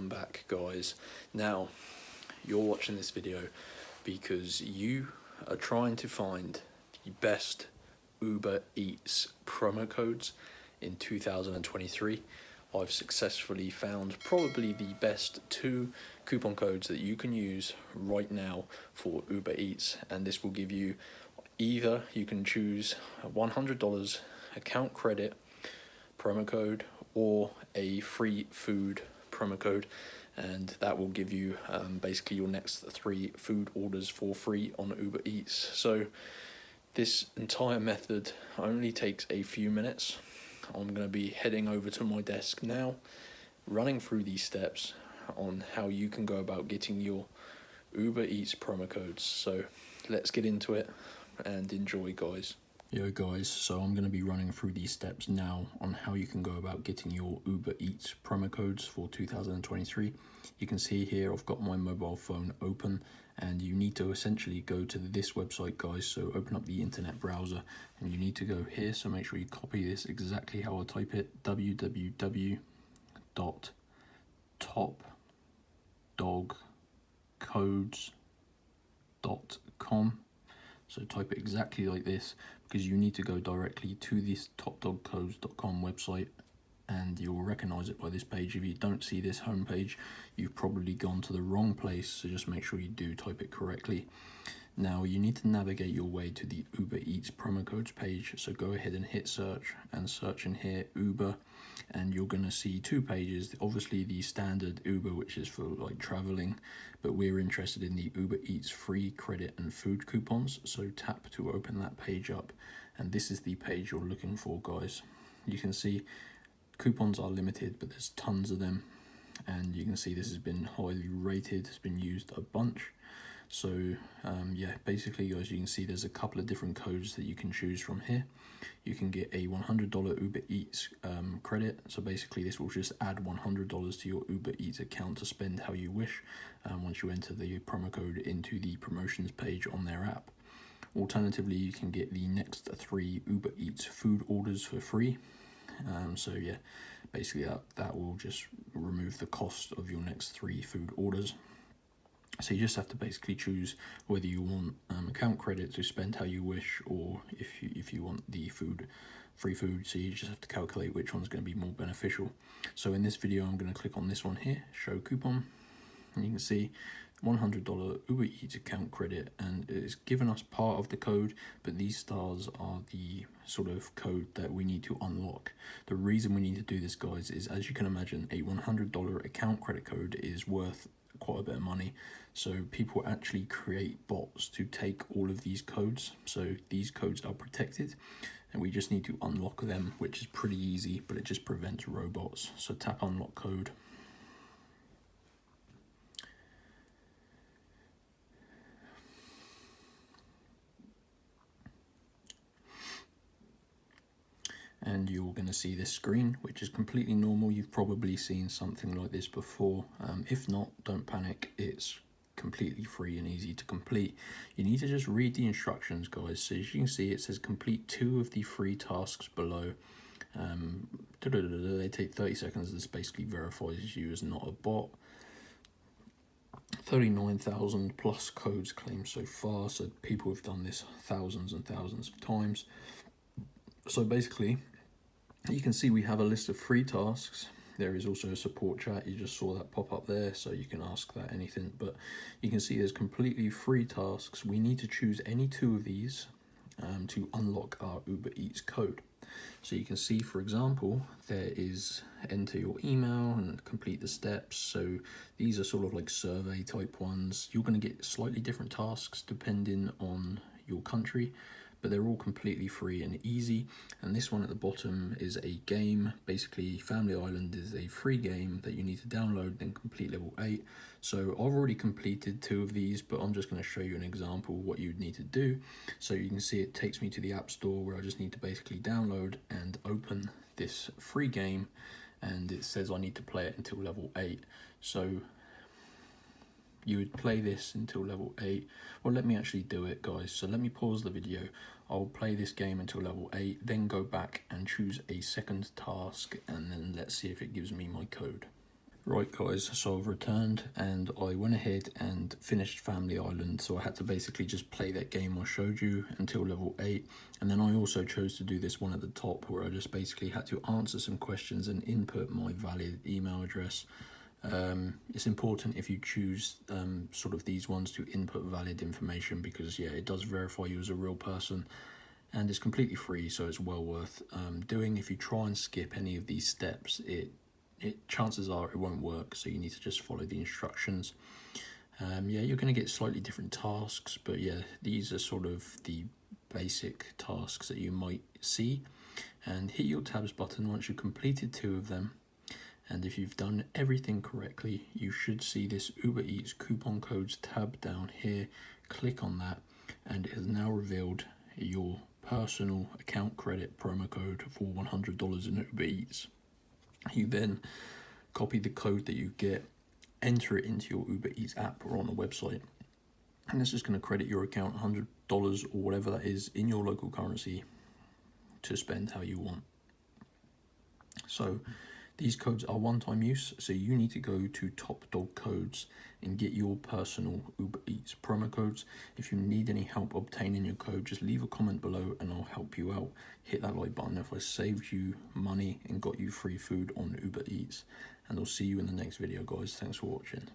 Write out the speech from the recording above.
welcome back, guys. Now, you're watching this video because you are trying to find the best Uber Eats promo codes in 2023. I've successfully found probably the best 2 coupon codes that you can use right now for Uber Eats, and this will give you either you can choose a $100 account credit promo code or a free food promo code, and that will give you basically your next 3 food orders for free on Uber Eats. So this entire method only takes a few minutes. I'm going to be heading over to my desk now, running through these steps on how you can go about getting your Uber Eats promo codes. So let's get into it and enjoy, guys. Yo guys, so I'm going to be running through these steps now on how you can go about getting your Uber Eats promo codes for 2023. You can see here I've got my mobile phone open, and you need to essentially go to this website, guys. So open up the internet browser and you need to go here, so make sure you copy this exactly how I type it: www.topdogcodes.com. So type it exactly like this, because you need to go directly to this topdogcodes.com website, and you'll recognize it by this page. If you don't see this homepage, you've probably gone to the wrong place, so just make sure you do type it correctly. Now you need to navigate your way to the Uber Eats promo codes page, so go ahead and hit search and search in here Uber, and you're going to see 2 pages. Obviously the standard Uber, which is for like traveling, but we're interested in the Uber Eats free credit and food coupons, so tap to open that page up, and this is the page you're looking for, guys. You can see coupons are limited, but there's tons of them, and you can see this has been highly rated, it's been used a bunch. So yeah, basically, guys, you can see there's a couple of different codes that you can choose from here. You can get a $100 Uber Eats credit, so basically this will just add $100 to your Uber Eats account to spend how you wish once you enter the promo code into the promotions page on their app. Alternatively, you can get the next 3 Uber Eats food orders for free. So yeah, basically that will just remove the cost of your next 3 food orders. So you just have to basically choose whether you want account credit to spend how you wish, or if you want the free food. So you just have to calculate which one's going to be more beneficial. So in this video, I'm going to click on this one here, show coupon, and you can see $100 Uber Eats account credit, and it's given us part of the code, but these stars are the sort of code that we need to unlock. The reason we need to do this, guys, is, as you can imagine, a $100 account credit code is worth quite a bit of money, so people actually create bots to take all of these codes. So these codes are protected, and we just need to unlock them, which is pretty easy, but it just prevents robots. So tap unlock code. And you're going to see this screen, which is completely normal. You've probably seen something like this before. If not, don't panic. It's completely free and easy to complete. You need to just read the instructions, guys. So as you can see, it says complete 2 of the free tasks below. They take 30 seconds. This basically verifies you as not a bot. 39,000 plus codes claimed so far, so people have done this thousands and thousands of times. So basically, you can see we have a list of free tasks. There is also a support chat. You just saw that pop up there, so you can ask that anything. But you can see there's completely free tasks. We need to choose any 2 of these to unlock our Uber Eats code. So you can see, for example, there is enter your email and complete the steps. So these are sort of like survey type ones. You're going to get slightly different tasks depending on your country, but they're all completely free and easy. And this one at the bottom is a game. Basically, Family Island is a free game that you need to download and complete level 8. So I've already completed 2 of these, but I'm just going to show you an example of what you'd need to do. So you can see it takes me to the App Store, where I just need to basically download and open this free game, and it says I need to play it until level 8. So you would play this until level 8. Well, let me actually do it, guys. So let me pause the video. I'll play this game until level 8, then go back and choose a second task, and then let's see if it gives me my code. Right guys, so I've returned and I went ahead and finished Family Island, so I had to basically just play that game I showed you until level 8, and then I also chose to do this one at the top where I just basically had to answer some questions and input my valid email address. It's important if you choose sort of these ones to input valid information, because yeah, it does verify you as a real person, and it's completely free, so it's well worth doing. If you try and skip any of these steps, it chances are it won't work, so you need to just follow the instructions. Yeah, you're going to get slightly different tasks, but yeah, these are sort of the basic tasks that you might see. And hit your tabs button once you've completed 2 of them, and if you've done everything correctly, you should see this Uber Eats coupon codes tab down here. Click on that, and it has now revealed your personal account credit promo code for $100 in Uber Eats. You then copy the code that you get, enter it into your Uber Eats app or on the website, and it's just going to credit your account $100 or whatever that is in your local currency to spend how you want. So these codes are one-time use, so you need to go to Top Dog Codes and get your personal Uber Eats promo codes. If you need any help obtaining your code, just leave a comment below and I'll help you out. Hit that like button if I saved you money and got you free food on Uber Eats. And I'll see you in the next video, guys. Thanks for watching.